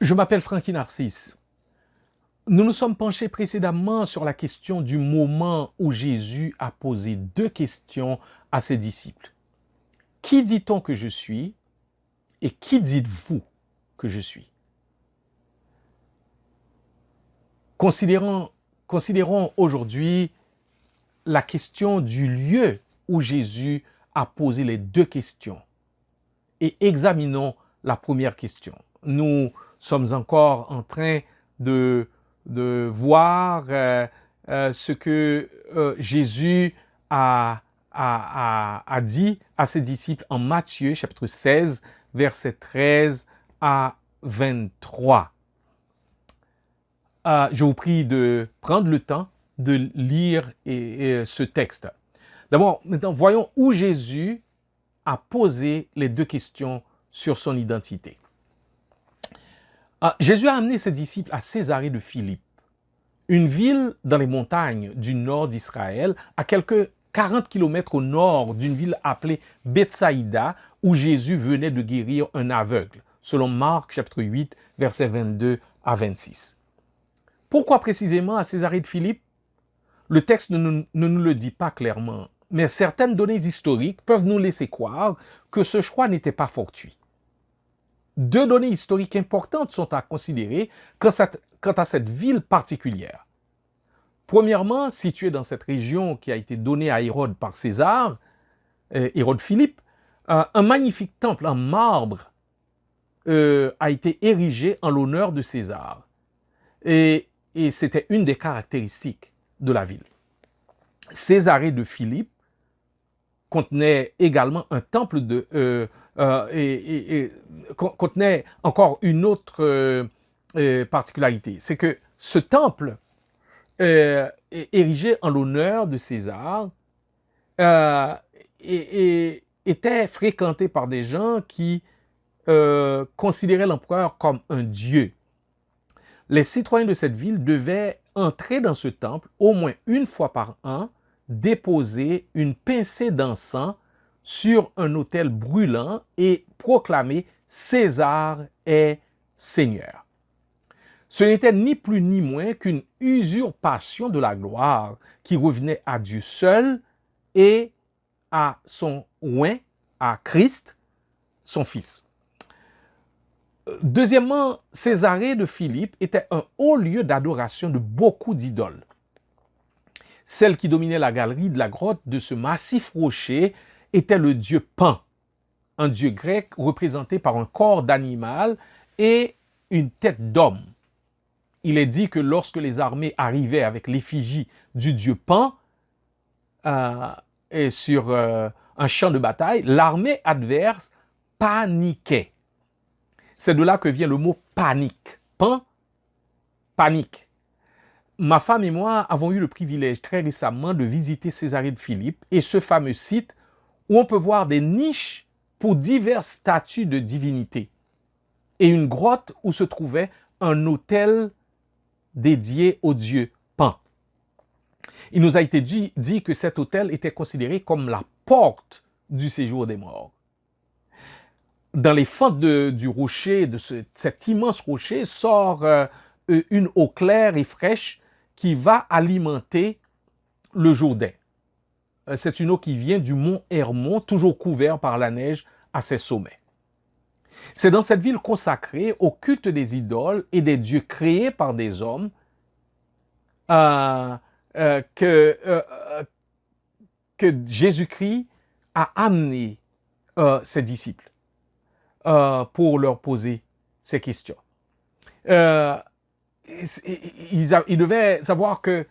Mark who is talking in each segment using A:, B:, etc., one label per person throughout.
A: Je m'appelle Frankie Narcisse. Nous nous sommes penchés précédemment sur la question du moment où Jésus a posé deux questions à ses disciples. Qui dit-on que je suis et qui dites-vous que je suis? Considérons aujourd'hui la question du lieu où Jésus a posé les deux questions et examinons la première question. Nous sommes encore en train de voir ce que Jésus a dit à ses disciples en Matthieu chapitre 16, versets 13 à 23. Je vous prie de prendre le temps de lire ce texte. D'abord, maintenant, voyons où Jésus a posé les deux questions sur son identité. Jésus a amené ses disciples à Césarée de Philippe, une ville dans les montagnes du nord d'Israël, à quelques 40 km au nord d'une ville appelée Bethsaïda, où Jésus venait de guérir un aveugle, selon Marc chapitre 8, versets 22 à 26. Pourquoi précisément à Césarée de Philippe? Le texte ne nous le dit pas clairement, mais certaines données historiques peuvent nous laisser croire que ce choix n'était pas fortuit. Deux données historiques importantes sont à considérer quant à cette ville particulière. Premièrement, située dans cette région qui a été donnée à Hérode par César, Hérode Philippe, un magnifique temple en marbre a été érigé en l'honneur de César. Et c'était une des caractéristiques de la ville. Césarée de Philippe contenait également un temple contenait encore une autre particularité. C'est que ce temple érigé en l'honneur de César était fréquenté par des gens qui considéraient l'empereur comme un dieu. Les citoyens de cette ville devaient entrer dans ce temple au moins une fois par an, déposer une pincée d'encens sur un autel brûlant et proclamer « César est Seigneur ». Ce n'était ni plus ni moins qu'une usurpation de la gloire qui revenait à Dieu seul et à son oint, à Christ, son Fils. Deuxièmement, Césarée de Philippe était un haut lieu d'adoration de beaucoup d'idoles. Celle qui dominait la galerie de la grotte de ce massif rocher était le dieu Pan, un dieu grec représenté par un corps d'animal et une tête d'homme. Il est dit que lorsque les armées arrivaient avec l'effigie du dieu Pan sur un champ de bataille, l'armée adverse paniquait. C'est de là que vient le mot panique. Pan, panique. Ma femme et moi avons eu le privilège très récemment de visiter Césarée de Philippe et ce fameux site où on peut voir des niches pour diverses statues de divinités et une grotte où se trouvait un autel dédié au dieu Pan. Il nous a été dit que cet autel était considéré comme la porte du séjour des morts. Dans les fentes du rocher, de cet immense rocher, sort une eau claire et fraîche qui va alimenter le Jourdain. C'est une eau qui vient du mont Hermon, toujours couvert par la neige à ses sommets. C'est dans cette ville consacrée au culte des idoles et des dieux créés par des hommes que Jésus-Christ a amené ses disciples pour leur poser ces questions. Ils devaient savoir que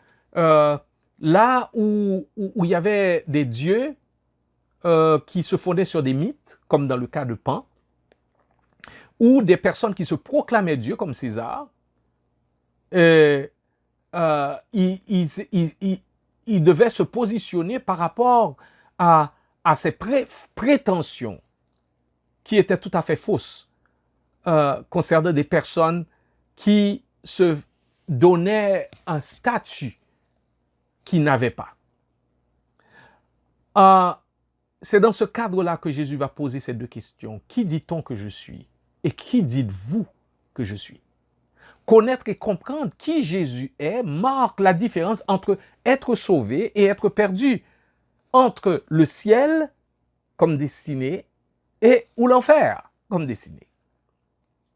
A: là où il y avait des dieux qui se fondaient sur des mythes, comme dans le cas de Pan, ou des personnes qui se proclamaient Dieu, comme César, ils devaient se positionner par rapport à ces prétentions qui étaient tout à fait fausses concernant des personnes qui se donnaient un statut qu'ils n'avaient pas. C'est dans ce cadre-là que Jésus va poser ces deux questions. Qui dit-on que je suis? Et qui dites-vous que je suis. Connaître et comprendre qui Jésus est marque la différence entre être sauvé et être perdu, entre le ciel comme destinée ou l'enfer comme destinée.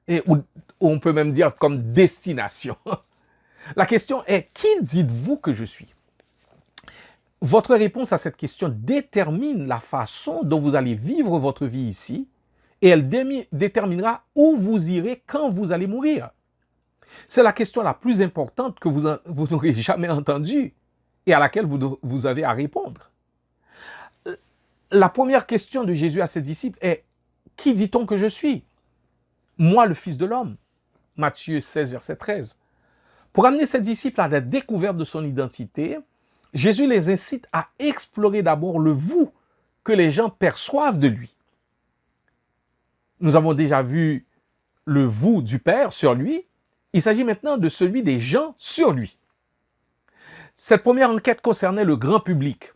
A: Et ou on peut même dire comme destination. La question est, qui dites-vous que je suis? Votre réponse à cette question détermine la façon dont vous allez vivre votre vie ici et elle déterminera où vous irez quand vous allez mourir. C'est la question la plus importante que vous n'aurez jamais entendue et à laquelle vous avez à répondre. La première question de Jésus à ses disciples est « Qui dit-on que je suis ?» Moi, le Fils de l'homme. Matthieu 16, verset 13. Pour amener ses disciples à la découverte de son identité, Jésus les incite à explorer d'abord le vous que les gens perçoivent de lui. Nous avons déjà vu le vous du Père sur lui. Il s'agit maintenant de celui des gens sur lui. Cette première enquête concernait le grand public.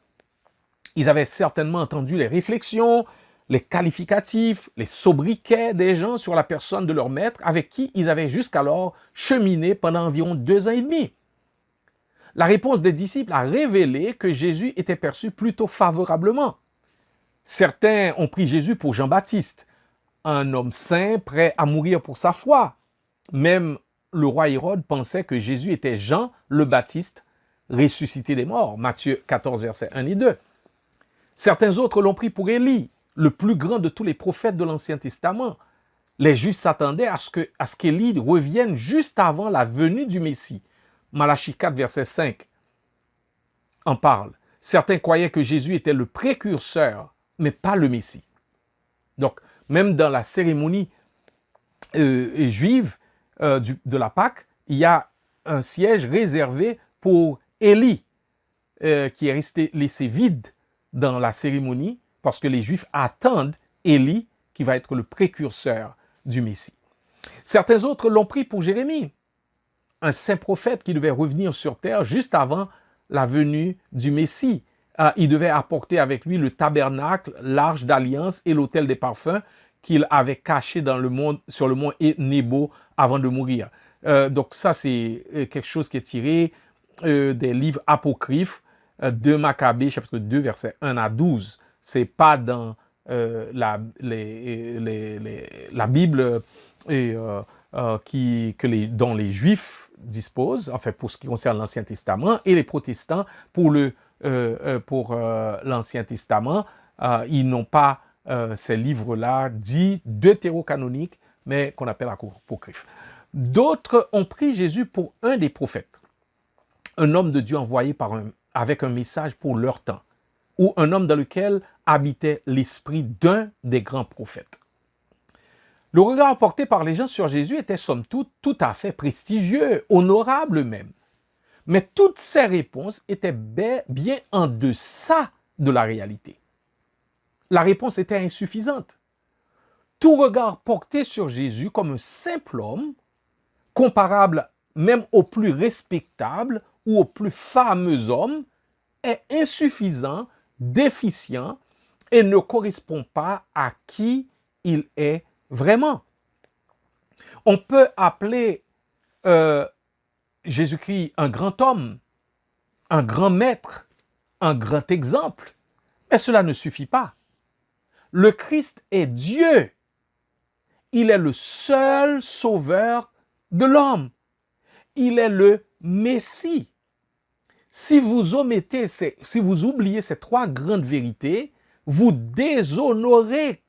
A: Ils avaient certainement entendu les réflexions, les qualificatifs, les sobriquets des gens sur la personne de leur maître avec qui ils avaient jusqu'alors cheminé pendant environ 2 ans et demi. La réponse des disciples a révélé que Jésus était perçu plutôt favorablement. Certains ont pris Jésus pour Jean-Baptiste, un homme saint prêt à mourir pour sa foi. Même le roi Hérode pensait que Jésus était Jean le Baptiste, ressuscité des morts. Matthieu 14, versets 1 et 2. Certains autres l'ont pris pour Élie, le plus grand de tous les prophètes de l'Ancien Testament. Les Juifs s'attendaient à ce qu'Élie revienne juste avant la venue du Messie. Malachie 4, verset 5 en parle. Certains croyaient que Jésus était le précurseur, mais pas le Messie. Donc, même dans la cérémonie juive de la Pâque, il y a un siège réservé pour Élie, qui est resté laissé vide dans la cérémonie, parce que les Juifs attendent Élie, qui va être le précurseur du Messie. Certains autres l'ont pris pour Jérémie, un saint prophète qui devait revenir sur terre juste avant la venue du Messie. Il devait apporter avec lui le tabernacle, l'arche d'alliance et l'autel des parfums qu'il avait caché sur le mont Nebo avant de mourir. Donc ça, c'est quelque chose qui est tiré des livres apocryphes de Maccabée, chapitre 2, versets 1 à 12. Ce n'est pas dans la Bible dont les Juifs disposent, enfin pour ce qui concerne l'Ancien Testament, et les protestants pour l'Ancien Testament, ils n'ont pas ces livres-là dits deutérocanoniques, mais qu'on appelle apocryphes. D'autres ont pris Jésus pour un des prophètes, un homme de Dieu envoyé avec un message pour leur temps, ou un homme dans lequel habitait l'esprit d'un des grands prophètes. Le regard porté par les gens sur Jésus était somme toute tout à fait prestigieux, honorable même. Mais toutes ces réponses étaient bien en deçà de la réalité. La réponse était insuffisante. Tout regard porté sur Jésus comme un simple homme, comparable même au plus respectable ou au plus fameux homme, est insuffisant, déficient et ne correspond pas à qui il est vraiment. On peut appeler Jésus-Christ un grand homme, un grand maître, un grand exemple, mais cela ne suffit pas. Le Christ est Dieu. Il est le seul sauveur de l'homme. Il est le Messie. Si vous oubliez ces 3 grandes vérités, vous déshonorez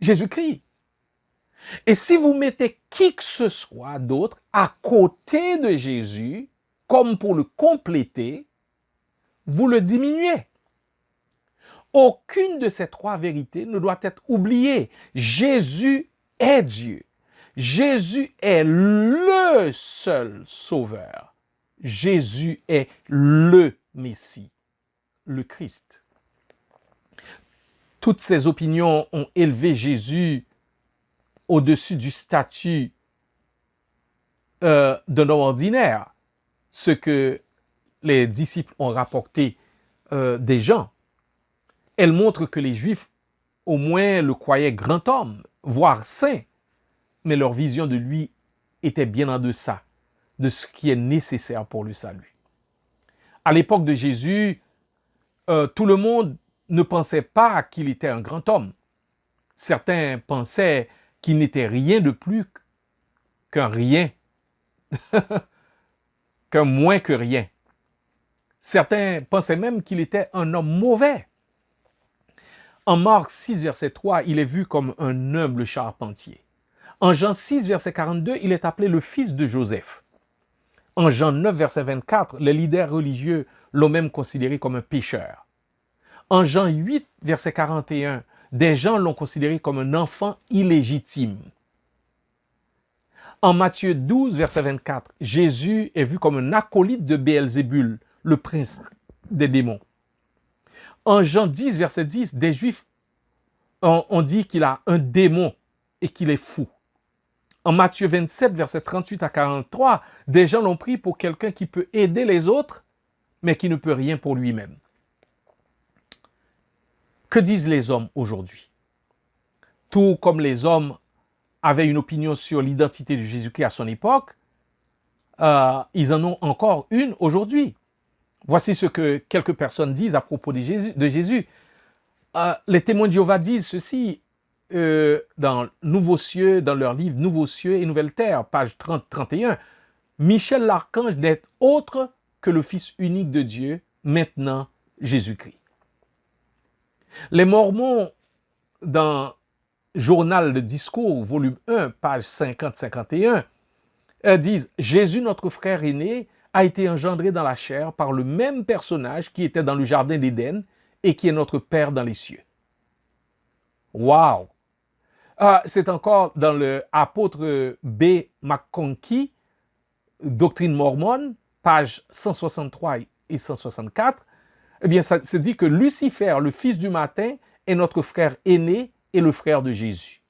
A: Jésus-Christ. Et si vous mettez qui que ce soit d'autre à côté de Jésus, comme pour le compléter, vous le diminuez. Aucune de ces 3 vérités ne doit être oubliée. Jésus est Dieu. Jésus est le seul sauveur. Jésus est le Messie, le Christ. Toutes ces opinions ont élevé Jésus au-dessus du statut d'un homme ordinaire, ce que les disciples ont rapporté des gens. Elles montrent que les Juifs au moins le croyaient grand homme, voire saint, mais leur vision de lui était bien en deçà de ce qui est nécessaire pour le salut. À l'époque de Jésus, tout le monde ne pensait pas qu'il était un grand homme. Certains pensaient qu'il n'était rien de plus qu'un rien, qu'un moins que rien. Certains pensaient même qu'il était un homme mauvais. En Marc 6, verset 3, il est vu comme un humble charpentier. En Jean 6, verset 42, il est appelé le fils de Joseph. En Jean 9, verset 24, les leaders religieux l'ont même considéré comme un pécheur. En Jean 8, verset 41, des gens l'ont considéré comme un enfant illégitime. En Matthieu 12, verset 24, Jésus est vu comme un acolyte de Béelzébul, le prince des démons. En Jean 10, verset 10, des Juifs ont dit qu'il a un démon et qu'il est fou. En Matthieu 27, verset 38 à 43, des gens l'ont pris pour quelqu'un qui peut aider les autres, mais qui ne peut rien pour lui-même. Que disent les hommes aujourd'hui? Tout comme les hommes avaient une opinion sur l'identité de Jésus-Christ à son époque, ils en ont encore une aujourd'hui. Voici ce que quelques personnes disent à propos de Jésus. Les témoins de Jéhovah disent ceci dans Nouveaux cieux, dans leur livre Nouveaux cieux et Nouvelle terre, page 30-31. Michel l'archange n'est autre que le Fils unique de Dieu, maintenant Jésus-Christ. Les Mormons, dans Journal de discours, volume 1, page 50-51, disent « Jésus, notre frère aîné, a été engendré dans la chair par le même personnage qui était dans le jardin d'Éden et qui est notre Père dans les cieux. » Wow! C'est encore dans le apôtre B. McConkie, Doctrine mormone, page 163 et 164. Eh bien, ça se dit que Lucifer, le fils du matin, est notre frère aîné et le frère de Jésus.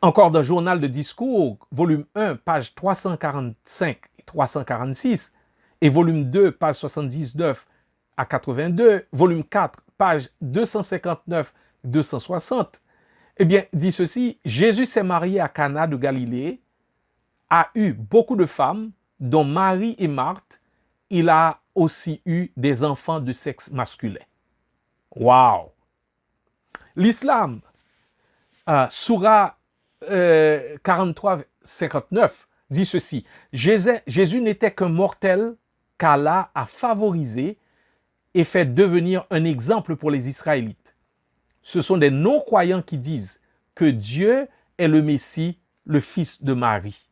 A: Encore dans Journal de discours, volume 1, page 345 et 346, et volume 2, page 79 à 82, volume 4, page 259-260, eh bien, dit ceci, Jésus s'est marié à Cana de Galilée, a eu beaucoup de femmes, dont Marie et Marthe. Il a aussi eu des enfants de sexe masculin. Wow! L'islam, Sourate 43-59, dit ceci. Jésus n'était qu'un mortel qu'Allah a favorisé et fait devenir un exemple pour les Israélites. Ce sont des non-croyants qui disent que Dieu est le Messie, le fils de Marie.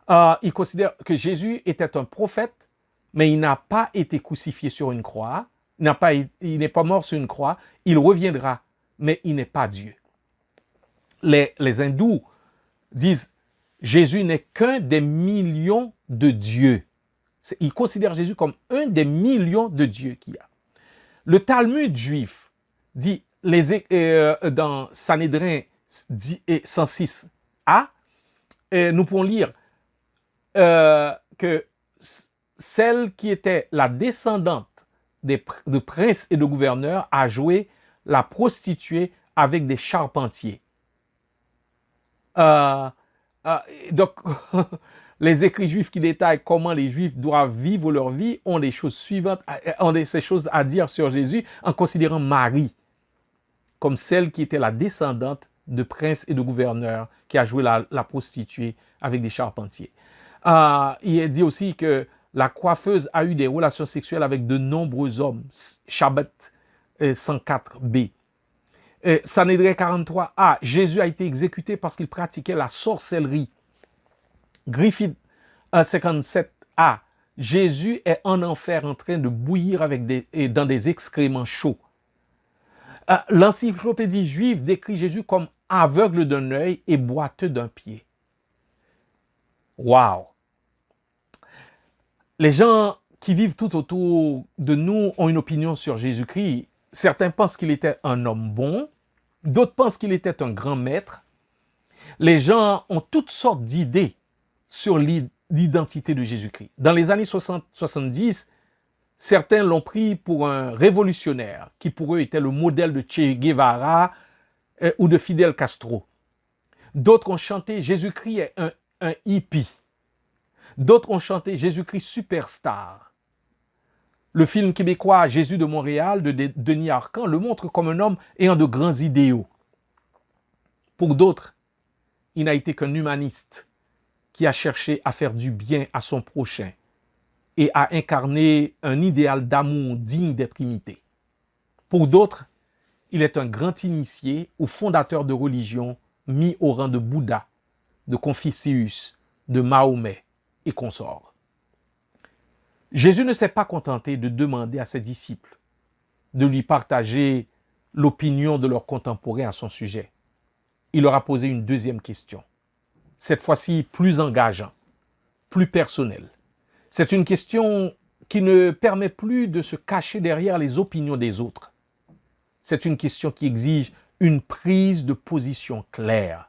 A: Ils considèrent que Jésus était un prophète, mais il n'a pas été crucifié sur une croix, il n'est pas mort sur une croix, il reviendra, mais il n'est pas Dieu. Les hindous disent Jésus n'est qu'un des millions de dieux. Ils considèrent Jésus comme un des millions de dieux qu'il y a. Le Talmud juif dit dans Sanhédrin 106a, nous pouvons lire que celle qui était la descendante de princes et de gouverneurs a joué la prostituée avec des charpentiers. Donc, les écrits juifs qui détaillent comment les juifs doivent vivre leur vie ont des choses suivantes, ces choses à dire sur Jésus en considérant Marie comme celle qui était la descendante de princes et de gouverneurs qui a joué la prostituée avec des charpentiers. Il est dit aussi que la coiffeuse a eu des relations sexuelles avec de nombreux hommes. Shabbat 104b. Sanhédrin 43a. Jésus a été exécuté parce qu'il pratiquait la sorcellerie. Griffith 57a. Jésus est en enfer en train de bouillir dans des excréments chauds. L'encyclopédie juive décrit Jésus comme aveugle d'un œil et boiteux d'un pied. Wow! Les gens qui vivent tout autour de nous ont une opinion sur Jésus-Christ. Certains pensent qu'il était un homme bon, d'autres pensent qu'il était un grand maître. Les gens ont toutes sortes d'idées sur l'identité de Jésus-Christ. Dans les années 60-70, certains l'ont pris pour un révolutionnaire qui pour eux était le modèle de Che Guevara ou de Fidel Castro. D'autres ont chanté Jésus-Christ est un hippie. D'autres ont chanté Jésus-Christ superstar. Le film québécois Jésus de Montréal de Denis Arcand le montre comme un homme ayant de grands idéaux. Pour d'autres, il n'a été qu'un humaniste qui a cherché à faire du bien à son prochain et à incarner un idéal d'amour digne d'être imité. Pour d'autres, il est un grand initié ou fondateur de religion mis au rang de Bouddha, de Confucius, de Mahomet et consorts. Jésus ne s'est pas contenté de demander à ses disciples de lui partager l'opinion de leurs contemporains à son sujet. Il leur a posé une deuxième question, cette fois-ci plus engageante, plus personnelle. C'est une question qui ne permet plus de se cacher derrière les opinions des autres. C'est une question qui exige une prise de position claire.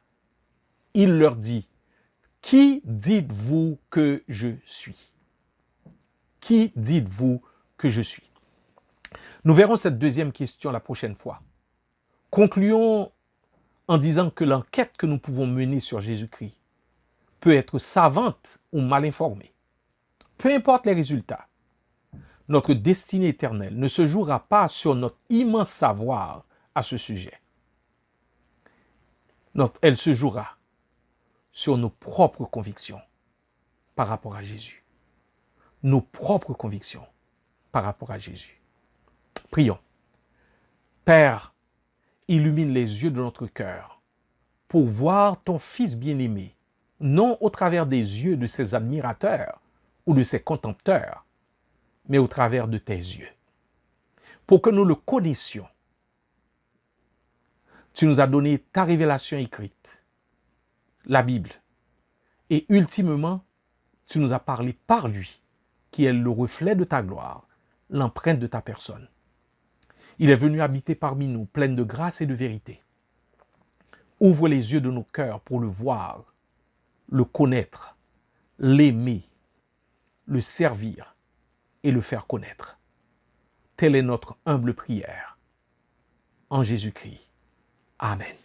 A: Il leur dit, « Qui dites-vous que je suis ?» Qui dites-vous que je suis? Nous verrons cette deuxième question la prochaine fois. Concluons en disant que l'enquête que nous pouvons mener sur Jésus-Christ peut être savante ou mal informée. Peu importe les résultats, notre destinée éternelle ne se jouera pas sur notre immense savoir à ce sujet. Elle se jouera sur nos propres convictions par rapport à Jésus. Nos propres convictions par rapport à Jésus. Prions. Père, illumine les yeux de notre cœur pour voir ton Fils bien-aimé, non au travers des yeux de ses admirateurs ou de ses contempteurs, mais au travers de tes yeux. Pour que nous le connaissions, tu nous as donné ta révélation écrite, la Bible, et ultimement, tu nous as parlé par lui, qui est le reflet de ta gloire, l'empreinte de ta personne. Il est venu habiter parmi nous, plein de grâce et de vérité. Ouvre les yeux de nos cœurs pour le voir, le connaître, l'aimer, le servir et le faire connaître. Telle est notre humble prière. En Jésus-Christ. Amen.